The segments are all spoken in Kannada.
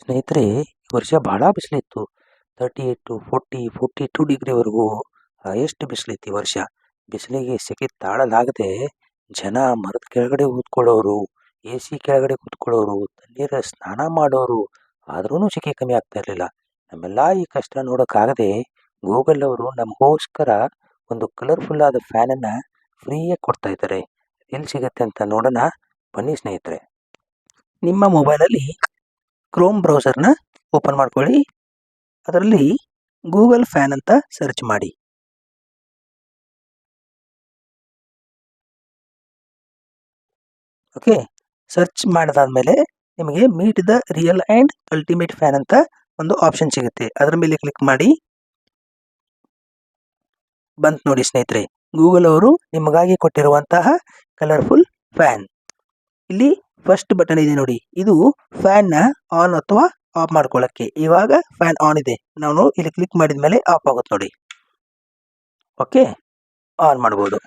ಸ್ನೇಹಿತರೆ, ಈ ವರ್ಷ ಬಹಳ ಬಿಸಿಲಿತ್ತು. 38, 40, 42 ಡಿಗ್ರಿವರೆಗೂ ಹೈಯೆಸ್ಟ್ ಬಿಸಿಲಿತ್ತು ಈ ವರ್ಷ. ಬಿಸಿಲಿಗೆ ಸೆಕೆ ತಾಳಲಾಗದೆ ಜನ ಮರದ ಕೆಳಗಡೆ ಕೂತ್ಕೊಳ್ಳೋರು, AC ಕೆಳಗಡೆ ಕೂತ್ಕೊಳ್ಳೋರು, ತಣ್ಣೀರ ಸ್ನಾನ ಮಾಡೋರು. ಆದ್ರೂ ಸೆಕೆ ಕಮ್ಮಿ ಆಗ್ತಾ ಇರಲಿಲ್ಲ. ನಮ್ಮೆಲ್ಲ ಈ ಕಷ್ಟ ನೋಡೋಕ್ಕಾಗದೆ ಗೂಗಲ್ ಅವರು ನಮಗೋಸ್ಕರ ಒಂದು ಕಲರ್ಫುಲ್ ಆದ ಫ್ಯಾನನ್ನು ಫ್ರೀಯಾಗಿ ಕೊಡ್ತಾ ಇದ್ದಾರೆ. ಎಲ್ಲಿ ಸಿಗುತ್ತೆ ಅಂತ ನೋಡೋಣ ಬನ್ನಿ ಸ್ನೇಹಿತರೆ. ನಿಮ್ಮ ಮೊಬೈಲಲ್ಲಿ ಕ್ರೋಮ್ ಬ್ರೌಸರ್ನ ಓಪನ್ ಮಾಡ್ಕೊಳ್ಳಿ. ಅದರಲ್ಲಿ ಗೂಗಲ್ ಫ್ಯಾನ್ ಅಂತ ಸರ್ಚ್ ಮಾಡಿ. ಓಕೆ, ಸರ್ಚ್ ಮಾಡಿದಾದ್ಮೇಲೆ ನಿಮಗೆ meet the real and ultimate fan ಅಂತ ಒಂದು ಆಪ್ಷನ್ ಸಿಗುತ್ತೆ. ಅದರ ಮೇಲೆ ಕ್ಲಿಕ್ ಮಾಡಿ. ಬಂತು ನೋಡಿ ಸ್ನೇಹಿತರೆ, ಗೂಗಲ್ ಅವರು ನಿಮಗಾಗಿ ಕೊಟ್ಟಿರುವಂತಹ ಕಲರ್ಫುಲ್ ಫ್ಯಾನ್. ಇಲ್ಲಿ ಫಸ್ಟ್ ಬಟನ್ ಇದೆ ನೋಡಿ, ಇದು ಫ್ಯಾನ್ನ ಆನ್ ಅಥವಾ ಆಫ್ ಮಾಡ್ಕೊಳ್ಳೋಕ್ಕೆ. ಇವಾಗ ಫ್ಯಾನ್ ಆನ್ ಇದೆ, ನಾವು ಇಲ್ಲಿ ಕ್ಲಿಕ್ ಮಾಡಿದ ಮೇಲೆ ಆಫ್ ಆಗುತ್ತೆ ನೋಡಿ. ಓಕೆ, ಆನ್ ಮಾಡ್ಬೋದು.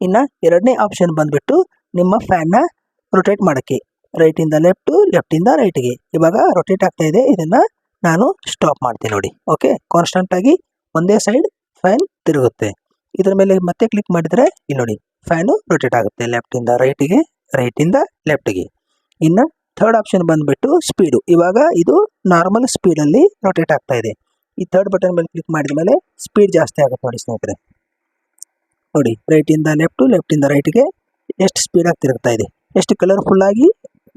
ಇನ್ನು ಎರಡನೇ ಆಪ್ಷನ್ ಬಂದ್ಬಿಟ್ಟು ನಿಮ್ಮ ಫ್ಯಾನ್ನ ರೊಟೇಟ್ ಮಾಡೋಕ್ಕೆ. ರೈಟಿಂದ ಲೆಫ್ಟು, ಲೆಫ್ಟಿಂದ ರೈಟ್ಗೆ. ಇವಾಗ ರೊಟೇಟ್ ಆಗ್ತಾ ಇದೆ, ಇದನ್ನು ನಾನು ಸ್ಟಾಪ್ ಮಾಡ್ತೀನಿ ನೋಡಿ. ಓಕೆ, ಕಾನ್ಸ್ಟೆಂಟಾಗಿ ಒಂದೇ ಸೈಡ್ ಫ್ಯಾನ್ ತಿರುಗುತ್ತೆ. ಇದರ ಮೇಲೆ ಮತ್ತೆ ಕ್ಲಿಕ್ ಮಾಡಿದರೆ ಇಲ್ಲಿ ನೋಡಿ ಫ್ಯಾನು ರೊಟೇಟ್ ಆಗುತ್ತೆ, ಲೆಫ್ಟಿಂದ ರೈಟಿಗೆ, ರೈಟಿಂದ ಲೆಫ್ಟ್ಗೆ. ಇನ್ನು ಥರ್ಡ್ ಆಪ್ಷನ್ ಬಂದುಬಿಟ್ಟು ಸ್ಪೀಡು. ಇವಾಗ ಇದು ನಾರ್ಮಲ್ ಸ್ಪೀಡಲ್ಲಿ ರೊಟೇಟ್ ಆಗ್ತಾ ಇದೆ. ಈ ಥರ್ಡ್ ಬಟನ್ ಮೇಲೆ ಕ್ಲಿಕ್ ಮಾಡಿದ ಮೇಲೆ ಸ್ಪೀಡ್ ಜಾಸ್ತಿ ಆಗುತ್ತೆ ನೋಡಿ ಸ್ನೇಹಿತರೆ. ನೋಡಿ, ರೈಟಿಂದ ಲೆಫ್ಟು, ಲೆಫ್ಟಿಂದ ರೈಟ್ಗೆ ಎಷ್ಟು ಸ್ಪೀಡಾಗಿ ತಿರುಗ್ತಾ ಇದೆ, ಎಷ್ಟು ಕಲರ್ಫುಲ್ಲಾಗಿ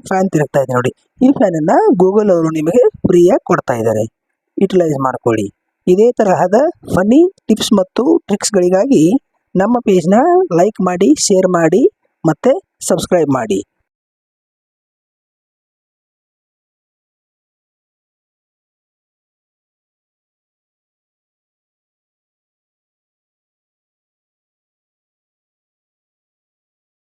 ಫ್ಯಾನ್ ತಿರುಗ್ತಾ ಇದೆ ನೋಡಿ. ಈ ಫ್ಯಾನನ್ನು ಗೂಗಲ್ ಅವರು ನಿಮಗೆ ಫ್ರೀಯಾಗಿ ಕೊಡ್ತಾ ಇದ್ದಾರೆ, ಯುಟಿಲೈಸ್ ಮಾಡ್ಕೊಳ್ಳಿ. ಇದೇ ತರಹದ ಫನ್ನಿ ಟಿಪ್ಸ್ ಮತ್ತು ಟ್ರಿಕ್ಸ್ಗಳಿಗಾಗಿ ನಮ್ಮ ಪೇಜ್ನ ಲೈಕ್ ಮಾಡಿ, ಶೇರ್ ಮಾಡಿ ಮತ್ತು ಸಬ್ಸ್ಕ್ರೈಬ್ ಮಾಡಿ.